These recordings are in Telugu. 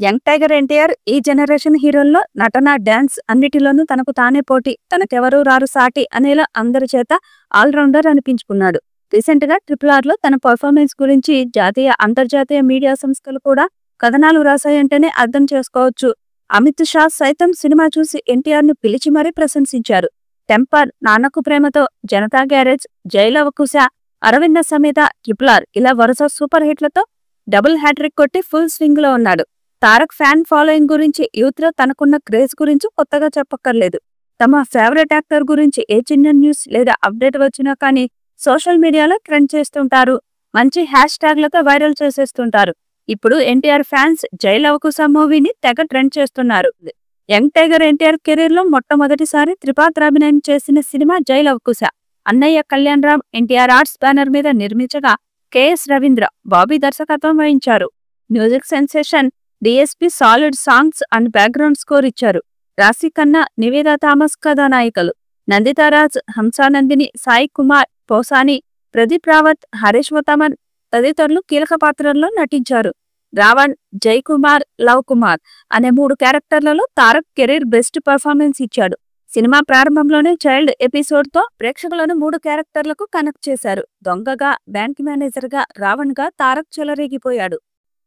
యంగ్ టైగర్ ఎన్టీఆర్ ఈ జనరేషన్ హీరోల్లో నటన, డాన్స్ అన్నిటిలోనూ తనకు తానే పోటీ, తనకెవరూ రారు సాటి అనేలా అందరి చేత ఆల్రౌండర్ అనిపించుకున్నాడు. రీసెంట్ గా RRR లో తన పర్ఫార్మెన్స్ గురించి జాతీయ, అంతర్జాతీయ మీడియా సంస్థలు కూడా కథనాలు రాశాయంటేనే అర్థం చేసుకోవచ్చు. అమిత్ షా సైతం సినిమా చూసి ఎన్టీఆర్ ను పిలిచి మరీ ప్రశంసించారు. టెంపర్, నాన్నకు ప్రేమతో, జనతా గ్యారేజ్, జై లవ కుశ, అరవింద సమేత, RRR ఇలా వరుస సూపర్ హిట్లతో డబుల్ హ్యాట్రిక్ కొట్టి ఫుల్ స్వింగ్ లో ఉన్నాడు. తారక్ ఫ్యాన్ ఫాలోయింగ్ గురించి, యూత్ లో తనకున్న క్రేజ్ గురించి కొత్తగా చెప్పక్కర్లేదు. తమ ఫేవరెట్ యాక్టర్ గురించి ఏ చిన్న న్యూస్ లేదా అప్డేట్ వచ్చినా కానీ సోషల్ మీడియాలో ట్రెండ్ చేస్తుంటారు. మంచి హ్యాష్ ట్యాగ్లతో వైరల్ చేసేస్తుంటారు. ఇప్పుడు ఎన్టీఆర్ ఫ్యాన్స్ జై లవ కుశ మూవీని తెగ ట్రెండ్ చేస్తున్నారు. యంగ్ టైగర్ ఎన్టీఆర్ కెరీర్ లో మొట్టమొదటిసారి త్రిపాత్రాభినయం చేసిన సినిమా జై లవ కుశ. అన్నయ్య కళ్యాణ్ రామ్ ఎన్టీఆర్ ఆర్ట్స్ బ్యానర్ మీద నిర్మించగా KS రవీంద్ర, బాబీ దర్శకత్వం వహించారు. Music sensation DSP solid songs and background score ఇచ్చారు. రాశి ఖన్నా, నివేదా థామస్ కథానాయికలు. నందితారాజ్, హంసానందిని, సాయి కుమార్, పోసాని, ప్రదీప్ రావత్, హరీష్ వతమన్ తదితరులు కీలక పాత్రల్లో నటించారు. రావణ్, జై కుమార్, లవ్ కుమార్ అనే 3 క్యారెక్టర్లలో తారక్ కెరీర్ బెస్ట్ పర్ఫార్మెన్స్ ఇచ్చాడు. సినిమా ప్రారంభంలోనే చైల్డ్ ఎపిసోడ్ తో ప్రేక్షకులను 3 క్యారెక్టర్లకు కనెక్ట్ చేశారు. దొంగగా, బ్యాంక్ మేనేజర్ గా, రావణ్ గా తారక్ చెలరేగిపోయాడు.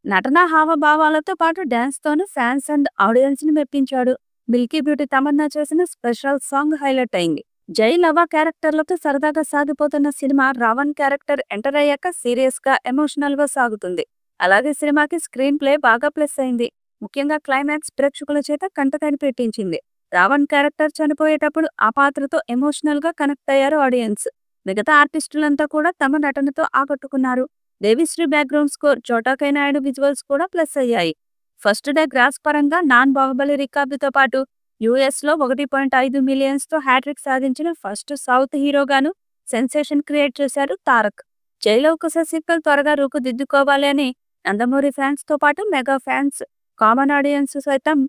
నటన హావభావాలతో పాటు డాన్స్ తోనూ ఫ్యాన్స్ అండ్ ఆడియన్స్ ని మెప్పించాడు. మిల్కీ బ్యూటీ తమన్నా చేసిన స్పెషల్ సాంగ్ హైలైట్ అయింది. జై లవ క్యారెక్టర్లతో సరదాగా సాగిపోతున్న సినిమా రావణ్ క్యారెక్టర్ ఎంటర్ అయ్యాక సీరియస్ గా, ఎమోషనల్ గా సాగుతుంది. అలాగే సినిమాకి స్క్రీన్ ప్లే బాగా ప్లస్ అయింది. ముఖ్యంగా క్లైమాక్స్ ప్రేక్షకుల చేత కంటతడి పెట్టించింది. రావణ్ క్యారెక్టర్ చనిపోయేటప్పుడు ఆ పాత్రతో ఎమోషనల్ గా కనెక్ట్ అయ్యారు ఆడియన్స్. మిగతా ఆర్టిస్టులంతా కూడా తమ నటనతో ఆకట్టుకున్నారు. Devi Sri background score, Chota K Naidu visuals కూడా ప్లస్ అయ్యాయి. ఫస్ట్ డే గ్రాస్ పరంగా నాన్ బాహుబలి రికార్డుతో పాటు US లో 1.5 మిలియన్స్ తో హ్యాట్రిక్ సాధించిన ఫస్ట్ సౌత్ హీరోగాను సెన్సేషన్ క్రియేట్ చేశారు తారక్. జై లవ కుశ సీక్వెల్ త్వరగా రూపుదిద్దుకోవాలి అని నందమూరి ఫ్యాన్స్ తో పాటు మెగా ఫ్యాన్స్, కామన్ ఆడియన్స్ సైతం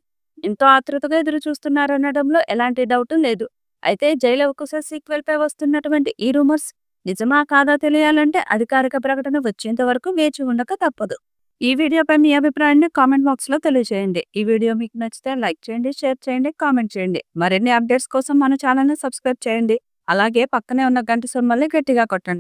ఎంతో ఆతృతగా ఎదురు చూస్తున్నారనడంలో ఎలాంటి డౌట్ లేదు. అయితే జై లవ కుశ సీక్వెల్ పై వస్తున్నటువంటి ఈ రూమర్స్ నిజమా కాదా తెలియాలంటే అధికారిక ప్రకటన వచ్చేంత వరకు వేచి ఉండక తప్పదు. ఈ వీడియోపై మీ అభిప్రాయాన్ని కామెంట్ బాక్స్ లో తెలియజేయండి. ఈ వీడియో మీకు నచ్చితే లైక్ చేయండి, షేర్ చేయండి, కామెంట్ చేయండి. మరిన్ని అప్డేట్స్ కోసం మన ఛానల్ ని సబ్స్క్రైబ్ చేయండి. అలాగే పక్కనే ఉన్న గంట సింబల్ని గట్టిగా కొట్టండి.